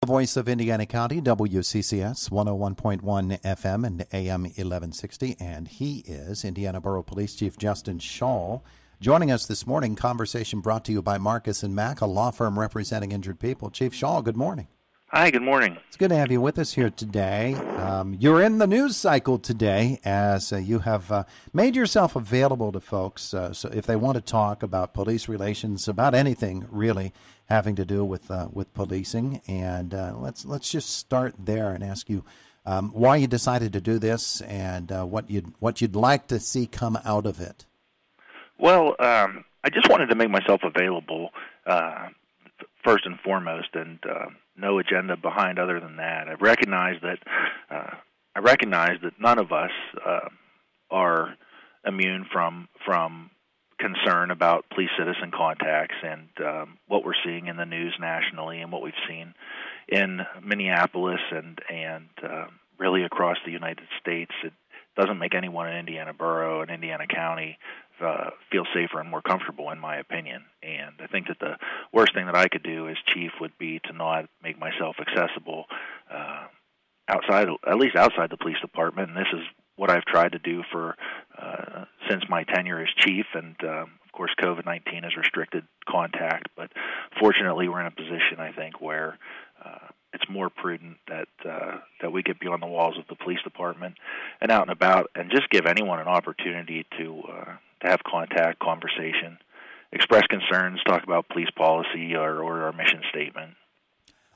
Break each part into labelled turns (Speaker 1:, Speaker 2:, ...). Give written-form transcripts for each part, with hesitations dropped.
Speaker 1: The voice of Indiana County, WCCS 101.1 FM and AM 1160, and he is Indiana Borough Police Chief Justin Schawl. Joining us this morning, conversation brought to you by Marcus & Mack, a law firm representing injured people. Chief Schawl, good morning.
Speaker 2: Hi, good morning.
Speaker 1: It's good to have you with us here today. You're in the news cycle today as you have made yourself available to folks. So if they want to talk about police relations, about anything really having to do with policing, and let's just start there and ask you why you decided to do this and what you'd like to see come out of it.
Speaker 2: Well, I just wanted to make myself available first and foremost, and no agenda behind other than that. I recognize that none of us are immune from concern about police-citizen contacts and what we're seeing in the news nationally and what we've seen in Minneapolis and really across the United States. It doesn't make anyone in Indiana Borough and Indiana County feel safer and more comfortable, in my opinion. And I think that the worst thing that I could do as chief would be to not make myself accessible at least outside the police department. And this is what I've tried to do for since my tenure as chief. And of course, COVID-19 has restricted contact, but fortunately, we're in a position, I think, where it's more prudent that we get beyond the walls of the police department and out and about, and just give anyone an opportunity to have contact, conversation, express concerns, talk about police policy or our mission statement.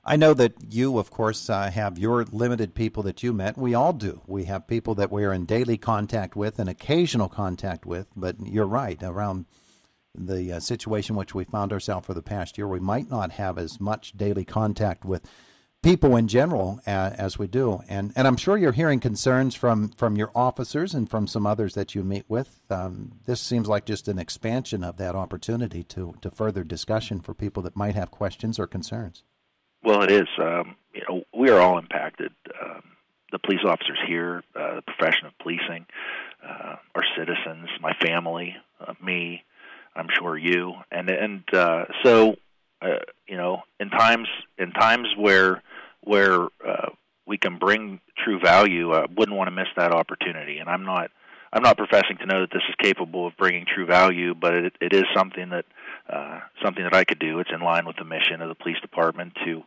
Speaker 1: I know that you, of course, have your limited people that you met. We all do. We have people that we're in daily contact with and occasional contact with, but you're right, around the situation which we found ourselves for the past year, we might not have as much daily contact with people in general as we do. And I'm sure you're hearing concerns from your officers and from some others that you meet with. This seems like just an expansion of that opportunity to further discussion for people that might have questions or concerns.
Speaker 2: Well, it is. We are all impacted. The police officers here, the profession of policing, our citizens, my family, me, I'm sure you, and so in times where we can bring true value, wouldn't want to miss that opportunity. And I'm not professing to know that this is capable of bringing true value, but it is something that I could do. It's in line with the mission of the police department to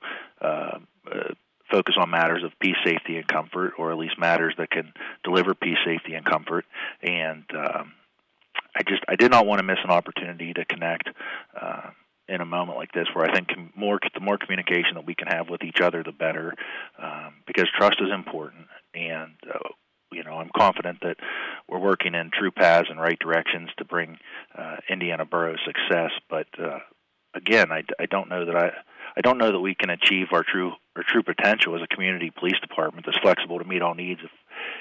Speaker 2: focus on matters of peace, safety, and comfort, or at least matters that can deliver peace, safety, and comfort. And I did not want to miss an opportunity to connect in a moment like this, where I think the more communication that we can have with each other, the better, because trust is important. And I'm confident that we're working in true paths and right directions to bring Indiana Borough success. But again, I don't know that we can achieve our true potential as a community police department that's flexible to meet all needs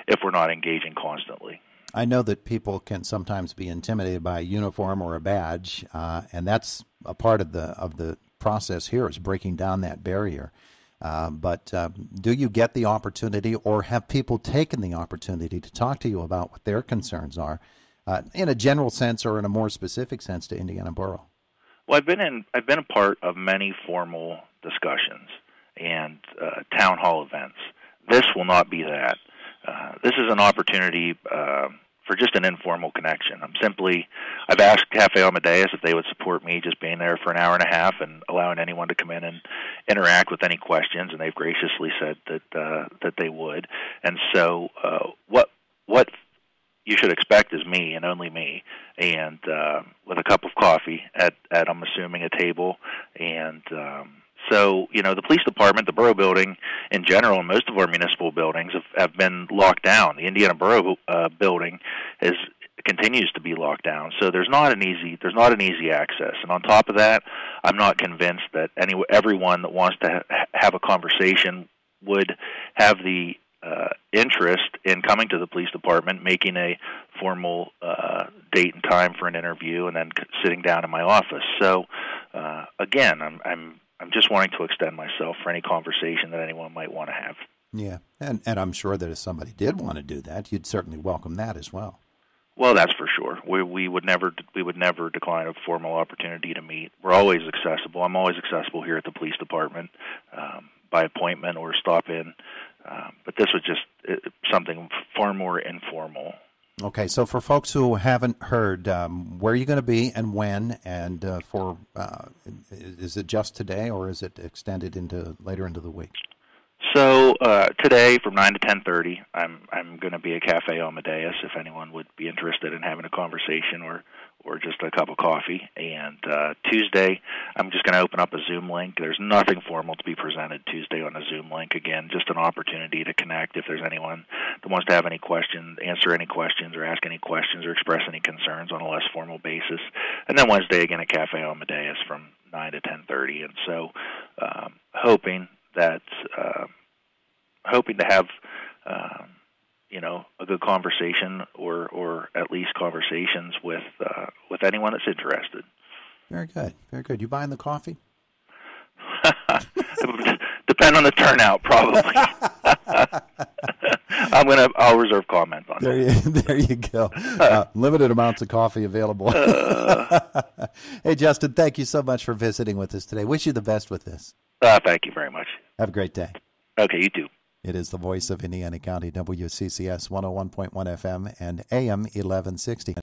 Speaker 2: if we're not engaging constantly.
Speaker 1: I know that people can sometimes be intimidated by a uniform or a badge, and that's a part of the process here, is breaking down that barrier. But do you get the opportunity, or have people taken the opportunity to talk to you about what their concerns are, in a general sense or in a more specific sense to Indiana Borough?
Speaker 2: Well, I've been a part of many formal discussions and town hall events. This will not be that. This is an opportunity for just an informal connection. I've asked Cafe Amadeus if they would support me just being there for an hour and a half and allowing anyone to come in and interact with any questions, and they've graciously said that they would. And so what you should expect is me and only me, and with a cup of coffee at I'm assuming a table. And so, the police department, the borough building in general, and most of our municipal buildings have been locked down. The Indiana Borough building continues to be locked down. So there's not an easy access. And on top of that, I'm not convinced that everyone that wants to have a conversation would have the interest in coming to the police department, making a formal date and time for an interview, and then sitting down in my office. So again, I'm just wanting to extend myself for any conversation that anyone might want to have.
Speaker 1: Yeah, and I'm sure that if somebody did want to do that, you'd certainly welcome that as well.
Speaker 2: Well, that's for sure. We would never decline a formal opportunity to meet. We're always accessible. I'm always accessible here at the police department. by appointment or stop in. But this was just something far more informal.
Speaker 1: Okay, so for folks who haven't heard, where are you going to be and when? And is it just today, or is it extended into later into the week?
Speaker 2: So today from 9 to 10:30, I'm going to be at Cafe Amadeus if anyone would be interested in having a conversation or just a cup of coffee. And Tuesday, I'm just going to open up a Zoom link. There's nothing formal to be presented Tuesday on a Zoom link. Again, just an opportunity to connect if there's anyone that wants to have any questions, answer any questions, or ask any questions, or express any concerns on a less formal basis. And then Wednesday, again, at Cafe Amadeus from 9 to 10:30. And so hoping to have a good conversation or at least conversations with anyone that's interested.
Speaker 1: Very good, very good. You buying the coffee?
Speaker 2: Depend on the turnout, probably. I'll reserve comment on that.
Speaker 1: There you go. Limited amounts of coffee available. Hey, Justin, thank you so much for visiting with us today. Wish you the best with this.
Speaker 2: Thank you very much.
Speaker 1: Have a great day.
Speaker 2: Okay, you too.
Speaker 1: It is the voice of Indiana County, WCCS 101.1 FM and AM 1160.